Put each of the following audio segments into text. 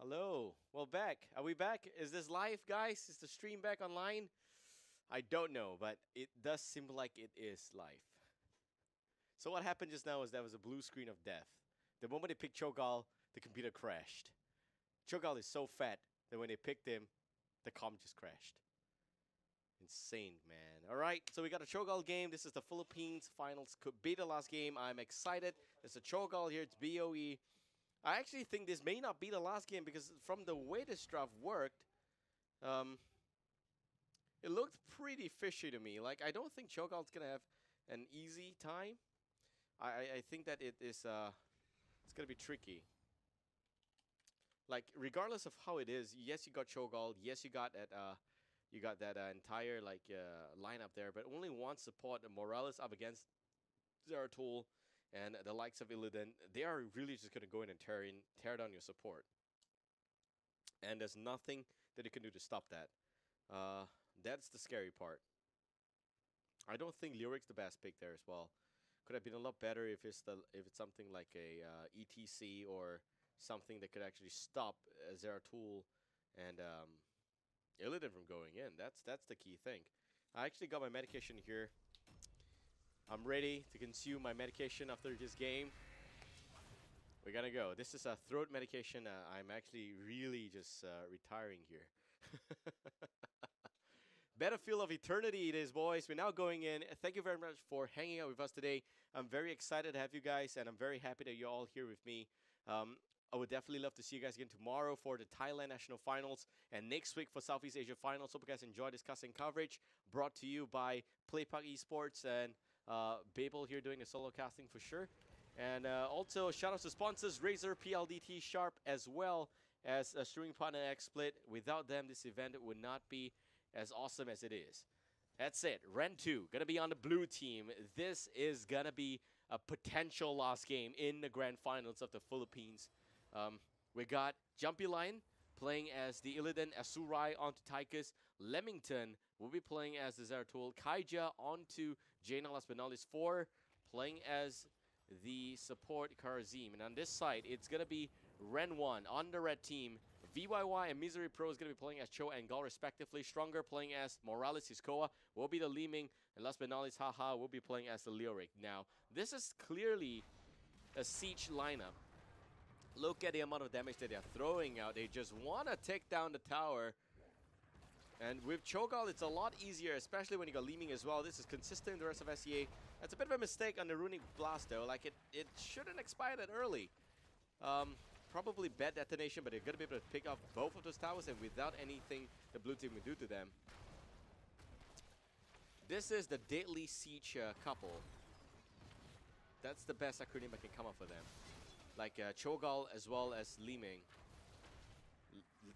Hello. Well, back. Are we back? Is this live, guys? Is the stream back online? I don't know, but it does seem like it is live. So what happened just now is there was a blue screen of death. The moment they picked Cho'Gall, the computer crashed. Cho'Gall is so fat that when they picked him, the com just crashed. Insane, man. All right, so we got a Cho'Gall game. This is the Philippines finals. Could be the last game. I'm excited. It's a Cho'Gall here. It's BOE. I actually think this may not be the last game because from the way this draft worked, it looked pretty fishy to me. Like, I don't think Cho'Gall's going to have an easy time. I think that it's going to be tricky. Like, regardless of how it is, yes, you got Cho'Gall. Yes, you got that entire lineup there, but only one support. Morales up against Zeratul and the likes of Illidan. They are really just going to go in and tear down your support. And there's nothing that you can do to stop that. That's the scary part. I don't think Lyric's the best pick there as well. Could have been a lot better if it's something like a ETC or something that could actually stop Zeratul and Illidan from going in. That's the key thing. I actually got my medication here. I'm ready to consume my medication after this game. We're gonna go. This is a throat medication. I'm actually really just retiring here. Battlefield of Eternity it is, boys. We're now going in. Thank you very much for hanging out with us today. I'm very excited to have you guys, and I'm very happy that you're all here with me. I would definitely love to see you guys again tomorrow for the Thailand National Finals and next week for Southeast Asia Finals. Hope you guys enjoy this custom coverage brought to you by Playpark Esports and Babel here doing the solo casting for sure. And also shout out to sponsors Razer, PLDT, Sharp, as well as Streaming Partner XSplit. Without them, this event would not be as awesome as it is. That's it. Ren 2 gonna be on the blue team. This is gonna be a potential last game in the grand finals of the Philippines. We got Jumpy Lion playing as the Illidan, Asurai onto Tychus. Leamington will be playing as the Zeratul. Kaija onto Jaina Las Benalis 4, playing as the support Karazim. And on this side, it's gonna be Ren 1 on the red team. VYY and Misery Pro is going to be playing as Cho and Gall respectively. Stronger playing as Morales Hiskoa will be the Leeming. And Las Benalis Haha will be playing as the Lyric. Now, this is clearly a siege lineup. Look at the amount of damage that they're throwing out. They just want to take down the tower. And with Cho'Gall, it's a lot easier, especially when you got Leeming as well. This is consistent in the rest of SEA. That's a bit of a mistake on the Runic Blast, though. Like, it shouldn't expire that early. Probably bad detonation, but they're going to be able to pick off both of those towers and without anything the blue team will do to them. This is the Deadly Siege couple. That's the best acronym I can come up for them. Like Cho'Gall as well as Leeming.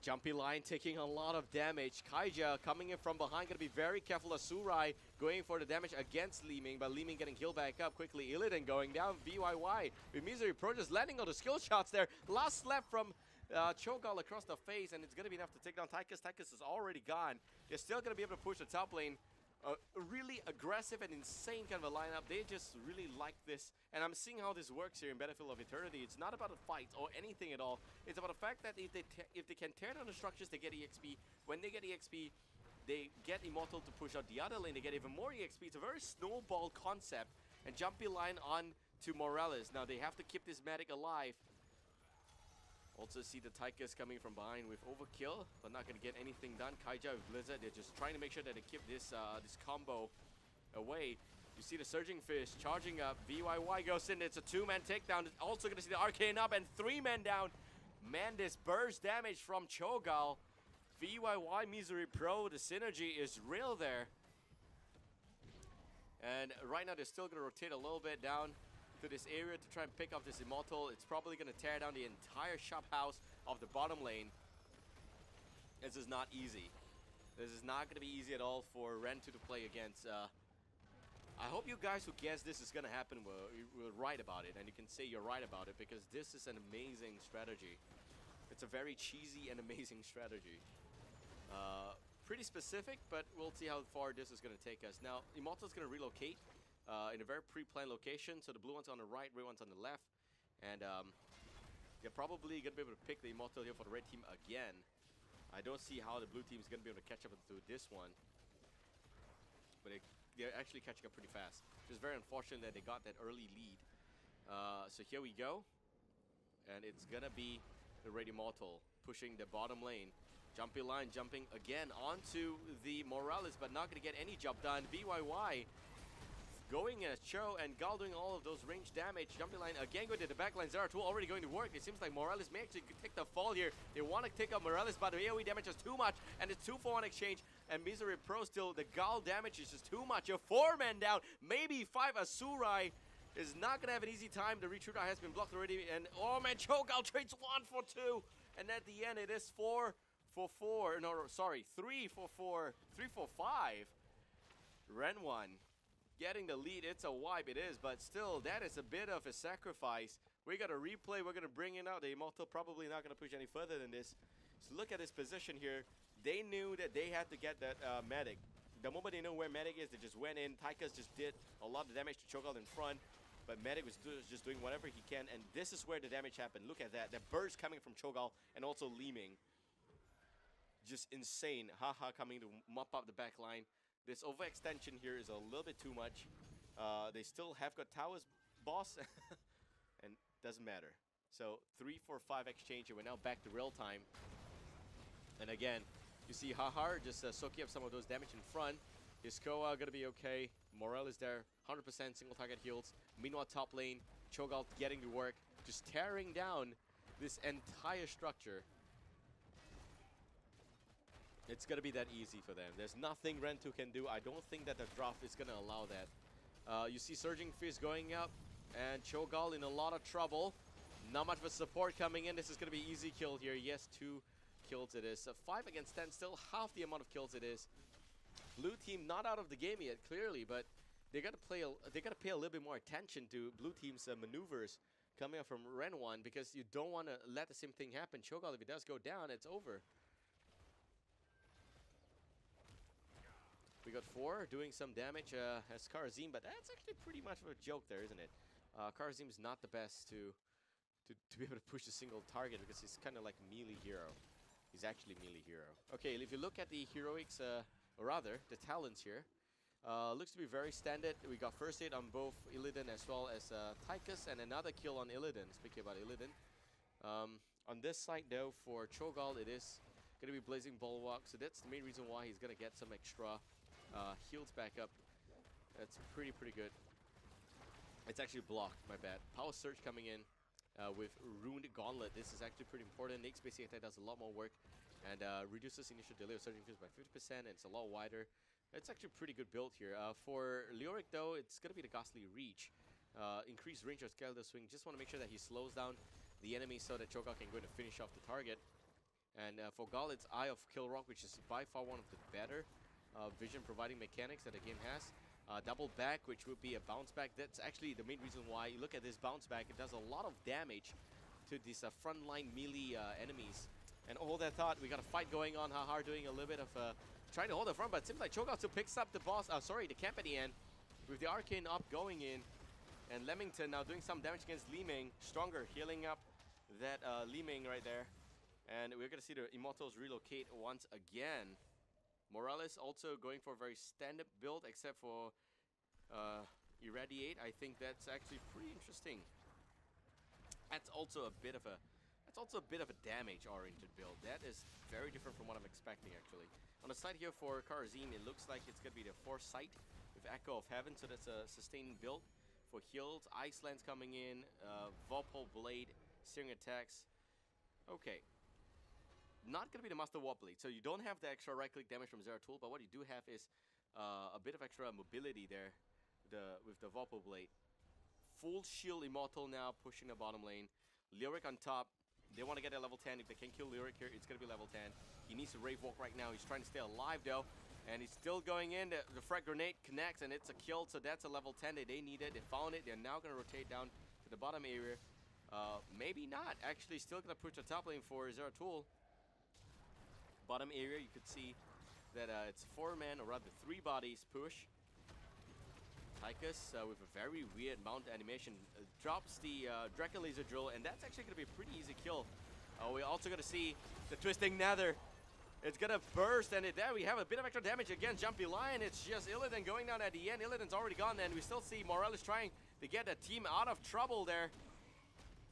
Jumpy Lion taking a lot of damage. Kaija coming in from behind, going to be very careful. Asurai going for the damage against Leeming, but Leeming getting healed back up quickly. Illidan going down. VYY with Misery Pro just landing all the skill shots there. Last slap from Cho'Gall across the face, and it's going to be enough to take down Tychus. Tychus is already gone. They're still going to be able to push the top lane. Really aggressive and insane kind of a lineup. They just really like this. And I'm seeing how this works here in Battlefield of Eternity. It's not about a fight or anything at all. It's about the fact that if they can tear down the structures, they get EXP. When they get EXP, they get Immortal to push out the other lane. They get even more EXP. It's a very snowball concept. And Jumpy Line on to Morales. Now they have to keep this medic alive. Also see the Tychus coming from behind with Overkill, but not going to get anything done. Kaija with Blizzard, they're just trying to make sure that they keep this this combo away. You see the Surging Fish charging up. VYY goes in. It's a 2-man takedown. Also going to see the Arcane up and 3 men down. Man, this burst damage from Cho'Gall. VYY Misery Pro, the synergy is real there. And right now they're still going to rotate a little bit down to this area to try and pick up this Immortal. It's probably going to tear down the entire shop house of the bottom lane. This is not easy. This is not going to be easy at all for Ren 2 to play against. I hope you guys who guess this is going to happen will right about it, and you can say you're right about it, because this is an amazing strategy. It's a very cheesy and amazing strategy. Pretty specific, but we'll see how far this is going to take us. Now, Immortal's going to relocate in a very pre-planned location. So the blue one's on the right, red one's on the left. And They're probably going to be able to pick the Immortal here for the red team again. I don't see how the blue team is going to be able to catch up to this one. But they're actually catching up pretty fast. It's very unfortunate that they got that early lead. So here we go. And it's going to be the Red Immortal pushing the bottom lane. Jumpy line jumping again onto the Morales, but not going to get any job done. BYY going as Cho and Gal doing all of those range damage. Jumpy line again going to the back line. Zeratul already going to work. It seems like Morales may actually take the fall here. They want to take out Morales, but the AoE damage is too much. And it's 2-for-1 exchange. And Misery Pro still, the Gal damage is just too much. A 4-man down, maybe 5. Asurai is not going to have an easy time. The retreater has been blocked already. And oh man, Cho Gal trades 1 for 2. And at the end it is 4 for 4. No, sorry, 3 for 4. 3 for 5. Ren 1. Getting the lead, it's a wipe, it is, but still, that is a bit of a sacrifice. We got a replay, we're going to bring it out. The Immortal probably not going to push any further than this. So look at this position here. They knew that they had to get that medic. The moment they know where medic is, they just went in. Tychus just did a lot of damage to Cho'Gall in front, but medic was just doing whatever he can, and this is where the damage happened. Look at that, the burst coming from Cho'Gall and also Li-Ming. Just insane. Haha coming to mop up the back line. This overextension here is a little bit too much. They still have got towers, boss, and doesn't matter. So 3 for 5 exchange, and we're now back to real time. And again, you see Hahar just soaking up some of those damage in front. His Koa gonna be okay. Morel is there, 100% single target heals. Meanwhile, top lane, Cho'Gall getting to work, just tearing down this entire structure. It's going to be that easy for them. There's nothing Ren2 can do. I don't think that the draft is going to allow that. You see Surging Fist going up, and Cho'Gall in a lot of trouble. Not much of a support coming in. This is going to be easy kill here. Yes, 2 kills it is. 5 against 10, still half the amount of kills it is. Blue team not out of the game yet, clearly, but they got to pay a little bit more attention to blue team's maneuvers coming up from Ren 1, because you don't want to let the same thing happen. Cho'Gall, if it does go down, it's over. We got 4 doing some damage as Karazim, but that's actually pretty much of a joke there, isn't it? Karazim is not the best to be able to push a single target, because he's kind of like a melee hero. He's actually a melee hero. Okay, if you look at the heroics, or rather, the talents here, looks to be very standard. We got first aid on both Illidan as well as Tychus, and another kill on Illidan. Speaking about Illidan. On this side, though, for Cho'Gall, it is going to be Blazing Bulwark, so that's the main reason why he's going to get some extra heals back up. That's pretty good. It's actually blocked, my bad. Power Surge coming in with Ruined Gauntlet. This is actually pretty important. Next basic attack does a lot more work and reduces initial delay of Surging Fist by 50%, and it's a lot wider. It's actually a pretty good build here. For Leoric, though, it's going to be the Ghastly Reach. Increased range of Skeletal Swing. Just want to make sure that he slows down the enemy so that Cho'Gall can go and finish off the target. And for Gal, it's Eye of Kilrock, which is by far one of the better vision providing mechanics that the game has. Double back, which would be a bounce back. That's actually the main reason why you look at this bounce back. It does a lot of damage to these frontline melee enemies. And hold that thought, we got a fight going on. Hahar doing a little bit of trying to hold the front, but it seems like Cho'Gall still picks up the boss. The camp at the end with the Arcane up going in, and Leamington now doing some damage against Li-Ming. Stronger, healing up that Li-Ming right there. And we're going to see the Immortals relocate once again. Morales also going for a very stand-up build, except for Irradiate. I think that's actually pretty interesting. That's also a bit of a damage-oriented build. That is very different from what I'm expecting, actually. On the side here for Karazim, it looks like it's going to be the Foresight with Echo of Heaven, so that's a sustaining build. For heals, Iceland's coming in, Vorpal Blade, Searing Attacks. Okay. Not going to be the Master Warp Blade, so you don't have the extra right-click damage from Zeratul, but what you do have is a bit of extra mobility there with the Vorpal Blade. Full shield Immortal now, pushing the bottom lane. Leoric on top. They want to get a level 10. If they can kill Leoric here, it's going to be level 10. He needs to Rave Walk right now. He's trying to stay alive, though, and he's still going in. The Frag Grenade connects, and it's a kill, so that's a level 10 that they needed. They found it. They're now going to rotate down to the bottom area. Maybe not. Actually, still going to push the top lane for Zeratul. Bottom area, you could see that it's 4-man, or rather 3 bodies push. Tychus with a very weird mount animation drops the Dragon Laser Drill, and that's actually going to be a pretty easy kill. We're also going to see the Twisting Nether. It's going to burst, and there we have a bit of extra damage against Jumpy Lion. It's just Illidan going down at the end. Illidan's already gone, and we still see Morales trying to get the team out of trouble there.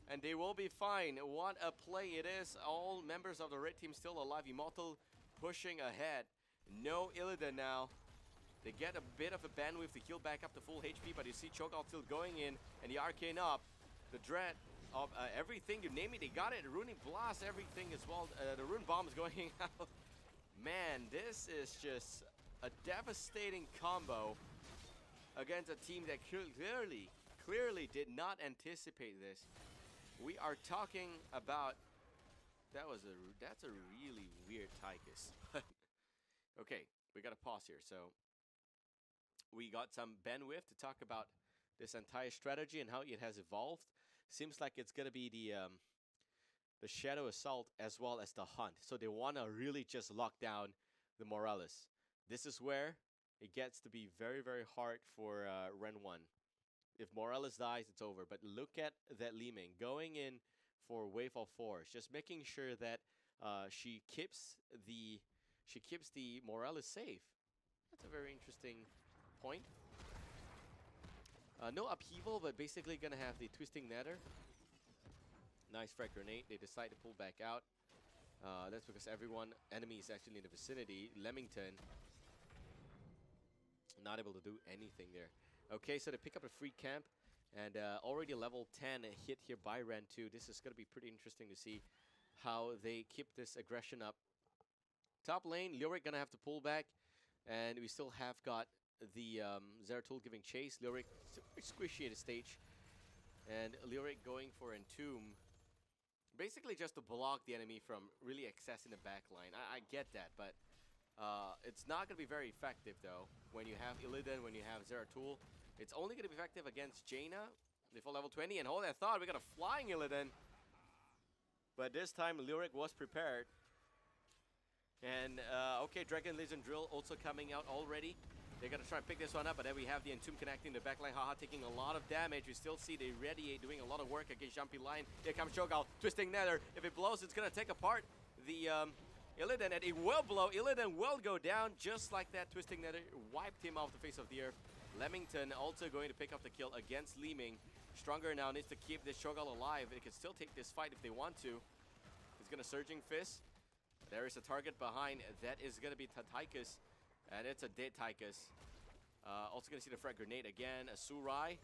And they will be fine. What a play it is. All members of the red team still alive. Immortal pushing ahead. No Illidan now. They get a bit of a bandwidth to heal back up to full HP, but you see Cho'Gall still going in, and the Arcane up. The Dread of everything, you name it, they got it. Runic Blast, everything as well. The Rune Bomb is going out. Man, this is just a devastating combo against a team that clearly did not anticipate this. We are talking about that's a really weird Tychus. Okay, we gotta pause here. So we got some bandwidth to talk about this entire strategy and how it has evolved. Seems like it's gonna be the Shadow Assault as well as the Hunt. So they wanna really just lock down the Morales. This is where it gets to be very, very hard for Ren 1. If Morales dies, it's over. But look at that Li Ming going in for Wave of Force, just making sure that she keeps the Morales safe. That's a very interesting point. No upheaval, but basically gonna have the Twisting Nether. Nice frag grenade. They decide to pull back out. That's because enemy is actually in the vicinity. Leamington not able to do anything there. Okay, so they pick up a free camp, and already a level 10 hit here by Ren 2. This is going to be pretty interesting to see how they keep this aggression up. Top lane, Lyric going to have to pull back, and we still have got the Zeratul giving chase. Lyric squishy at the stage, and Lyric going for Entomb. Basically just to block the enemy from really accessing the backline. I get that, but it's not going to be very effective, though, when you have Illidan, when you have Zeratul. It's only going to be effective against Jaina before level 20, and hold that thought, we got a flying Illidan. But this time, Lyric was prepared. And, okay, Dragon Laser Drill also coming out already. They're going to try and pick this one up, but then we have the Entomb connecting the backline. Haha taking a lot of damage. We still see the Radiate doing a lot of work against Jumpy Lion. Here comes Cho'Gall, Twisting Nether. If it blows, it's going to take apart the Illidan, and it will blow. Illidan will go down just like that. Twisting Nether wiped him off the face of the earth. Leamington also going to pick up the kill against Li Ming. Stronger now, needs to keep this Cho'Gall alive. They can still take this fight if they want to. He's going to Surging Fist. There is a target behind. That is going to be Tychus. And it's a dead Tychus. Also going to see the frag grenade again. A Surai.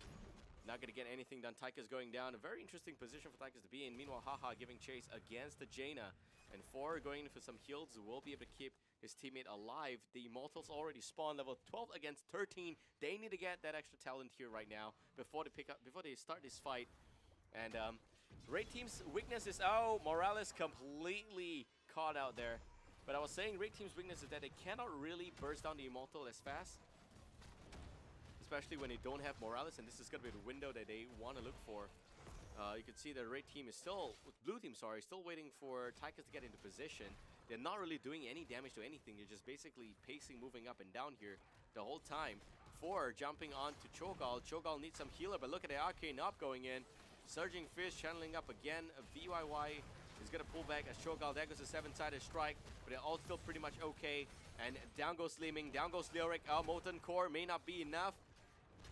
Not going to get anything done. Tychus going down. A very interesting position for Tychus to be in. Meanwhile, Haha giving chase against the Jaina. And 4 going for some heals. Will be able to keep his teammate alive. The Immortals already spawned level 12 against 13. They need to get that extra talent here right now before they start this fight. And Raid Team's weakness is, oh, Morales completely caught out there. But I was saying Raid Team's weakness is that they cannot really burst down the Immortal as fast. Especially when they don't have Morales, and this is going to be the window that they want to look for. You can see the Raid Team is Blue Team, sorry, still waiting for Tychus to get into position. They're not really doing any damage to anything. They're just basically pacing, moving up and down here the whole time. 4 jumping on to Cho'Gall. Cho'Gall needs some healer, but look at the Arcane up going in. Surging Fist channeling up again. VYY is going to pull back as Cho'Gall. There goes a 7-sided strike, but they're all still pretty much okay. And down goes Li Ming, down goes Lyric. Molten Core may not be enough.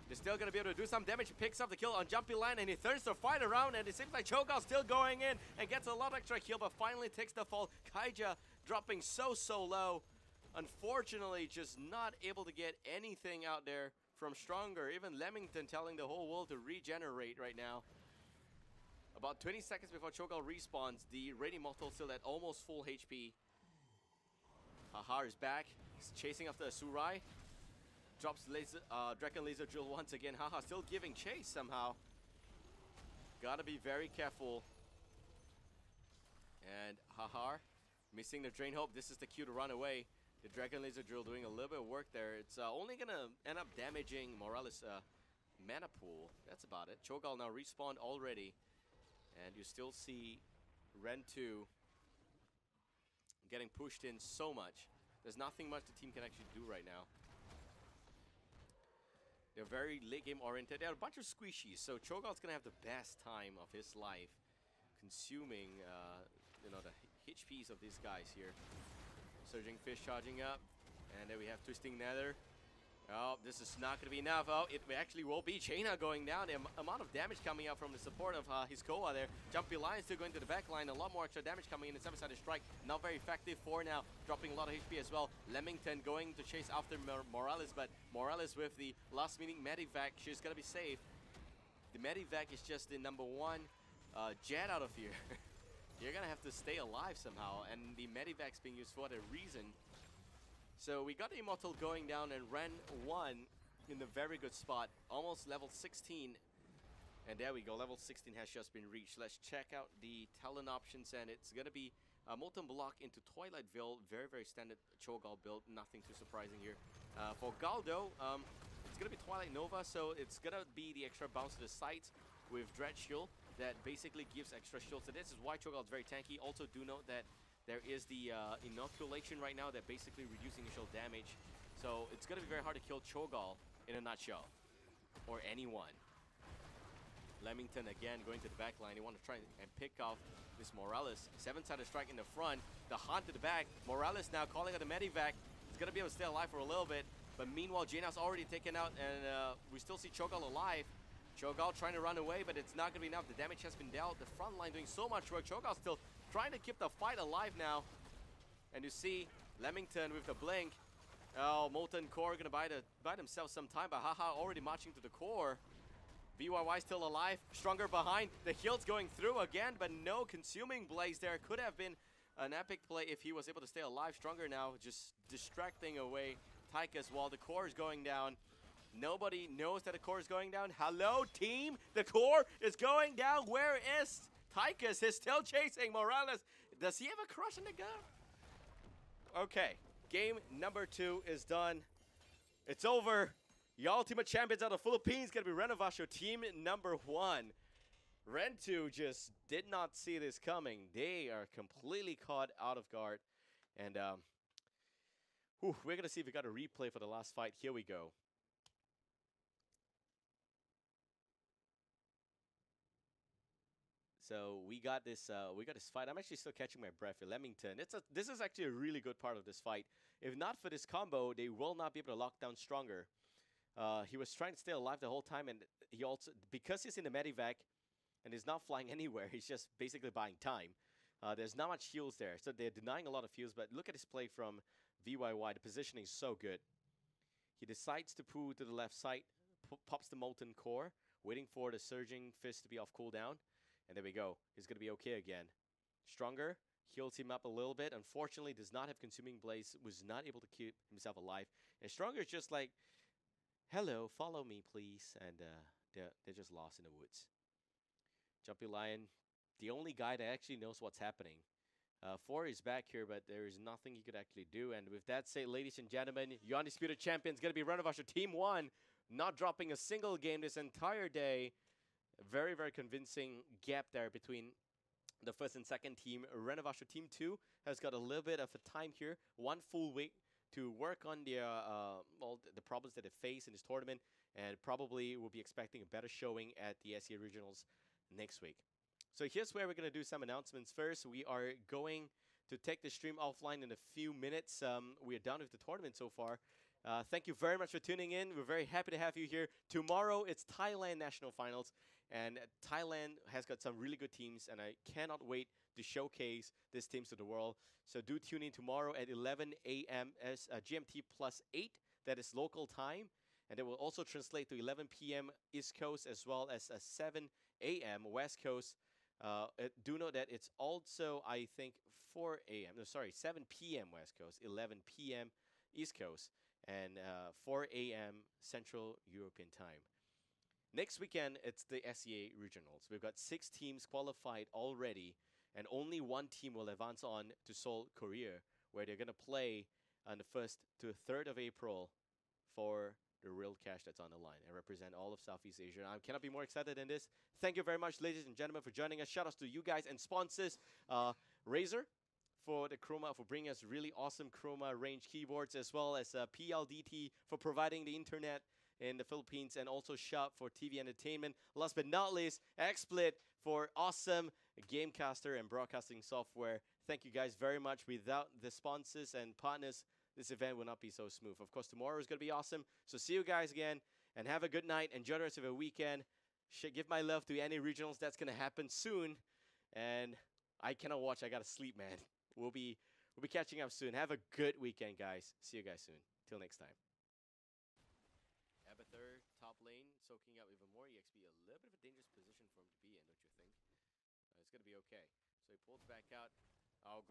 They're still going to be able to do some damage. He picks up the kill on Jumpy Lion, and he turns the fight around, and it seems like Cho'Gall's still going in and gets a lot of extra heal, but finally takes the fall. Kaija dropping so low. Unfortunately, just not able to get anything out there from Stronger. Even Leamington telling the whole world to regenerate right now. About 20 seconds before Cho'Gall respawns, the Raid Immortal still at almost full HP. Haha is back. He's chasing after a Surai. Drops Dragon Laser Drill once again. Haha still giving chase somehow. Gotta be very careful. And Haha missing the Drain Hope. This is the cue to run away. The Dragon Laser Drill doing a little bit of work there. It's only gonna end up damaging Morales' mana pool. That's about it. Cho'Gall now respawned already. And you still see Ren 2 getting pushed in so much. There's nothing much the team can actually do right now. They're very late game oriented. They're a bunch of squishies, so Cho'Gall's gonna have the best time of his life consuming, the HPs of these guys here. Surging Fish charging up, and then we have Twisting Nether. Oh, this is not going to be enough. Oh, it actually will be. Jaina going down. The amount of damage coming out from the support of his Koa there. Jumpy Lion still going to the back line. A lot more extra damage coming in. The 7-sided strike. Not very effective for now. Dropping a lot of HP as well. Leamington going to chase after Morales, but Morales with the last minute medivac. She's going to be safe. The medivac is just the number one jet out of here. You're going to have to stay alive somehow. And the medivac's being used for a reason. So we got Immortal going down, and Ren 1 in a very good spot. Almost level 16. And there we go, level 16 has just been reached. Let's check out the talent options, and it's going to be Molten Block into Twilightveil. Very, very standard Cho'Gall build. Nothing too surprising here. For Galdo, it's going to be Twilight Nova, so it's going to be the extra bounce to the sides with Dread Shield that basically gives extra shield. So this is why Cho'Gall is very tanky. Also do note that there is the inoculation right now that basically reduces initial damage. So it's going to be very hard to kill Cho'Gall in a nutshell. Or anyone. Leamington again going to the back line. They want to try and pick off this Morales. 7-sided strike in the front. The Hunt to the back. Morales now calling out the medivac. He's going to be able to stay alive for a little bit. But meanwhile, Jaina's already taken out, and we still see Cho'Gall alive. Cho'Gall trying to run away, but it's not going to be enough. The damage has been dealt. The front line doing so much work. Cho'Gall still trying to keep the fight alive now. And you see Leamington with the blink. Oh, Molten Core going to buy themselves some time, but Haha already marching to the core. VYY still alive, stronger behind. The heal's going through again, but no consuming blaze there. Could have been an epic play if he was able to stay alive. Stronger now, just distracting away Tychus while the core is going down. Nobody knows that the core is going down. Hello, team. The core is going down. Where is Tychus? He's still chasing Morales. Does he have a crush on the gun? Okay, game number 2 is done. It's over. The ultimate champions out of the Philippines gonna be Renovatio team number 1. Ren 2 just did not see this coming. They are completely caught out of guard. And we're gonna see if we got a replay for the last fight. Here we go. So we got this fight. I'm actually still catching my breath for Leamington. This is actually a really good part of this fight. If not for this combo, they will not be able to lock down Stronger. He was trying to stay alive the whole time, and he also, because he's in the medivac and he's not flying anywhere, he's just basically buying time. There's not much heals there, so they're denying a lot of heals, but look at his play from VYY. The positioning is so good. He decides to pull to the left side, pops the Molten Core, waiting for the Surging Fist to be off cooldown. And there we go. He's going to be okay again. Stronger heals him up a little bit. Unfortunately, does not have Consuming Blaze. Was not able to keep himself alive. And Stronger is just like, hello, follow me, please. And they're just lost in the woods. Jumpy Lion, the only guy that actually knows what's happening. 4 is back here, but there is nothing he could actually do. And with that said, ladies and gentlemen, your undisputed champion is going to be Renovatio Team 1. Not dropping a single game this entire day. Very, very convincing gap there between the first and second team. Renovatio Team 2 has got a little bit of a time here. 1 full week to work on the problems that they face in this tournament. And probably will be expecting a better showing at the SEA Regionals next week. So here's where we're going to do some announcements. First, we are going to take the stream offline in a few minutes. We are done with the tournament so far. Thank you very much for tuning in. We're very happy to have you here. Tomorrow, it's Thailand National Finals. And Thailand has got some really good teams. And I cannot wait to showcase these teams to the world. So do tune in tomorrow at 11 a.m. as GMT plus 8. That is local time. And it will also translate to 11 p.m. East Coast as well as 7 a.m. West Coast. Do know that it's also, I think, 7 p.m. West Coast, 11 p.m. East Coast, and 4 a.m. Central European time. Next weekend, it's the SEA Regionals. We've got 6 teams qualified already, and only 1 team will advance on to Seoul, Korea, where they're going to play on the 1st to 3rd of April for the real cash that's on the line and represent all of Southeast Asia. I cannot be more excited than this. Thank you very much, ladies and gentlemen, for joining us. Shout outs to you guys and sponsors, Razer for the Chroma, for bringing us really awesome Chroma range keyboards, as well as PLDT for providing the internet in the Philippines, and also Shop for TV entertainment. Last but not least, XSplit for awesome gamecaster and broadcasting software. Thank you guys very much. Without the sponsors and partners, this event will not be so smooth. Of course, tomorrow is going to be awesome. So see you guys again, and have a good night. Enjoy the rest of your weekend. Give my love to any regionals that's going to happen soon. And I cannot watch. I got to sleep, man. We'll be catching up soon. Have a good weekend, guys. See you guys soon. Till next time. Abathur, top lane, soaking up even more EXP. A little bit of a dangerous position for him to be in, don't you think? It's going to be okay. So he pulls back out.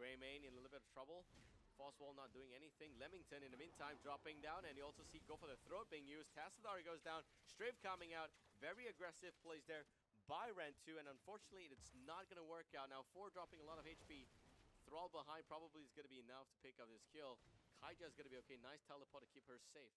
Grey Mane in a little bit of trouble. Frostwall not doing anything. Leamington in the meantime dropping down, and you also see go for the throat being used. Tassadar goes down. Strafe coming out. Very aggressive plays there by Rentu, and unfortunately it's not going to work out. Now 4 dropping a lot of HP. Thrall behind probably is going to be enough to pick up this kill. Kaija is going to be okay. Nice teleport to keep her safe.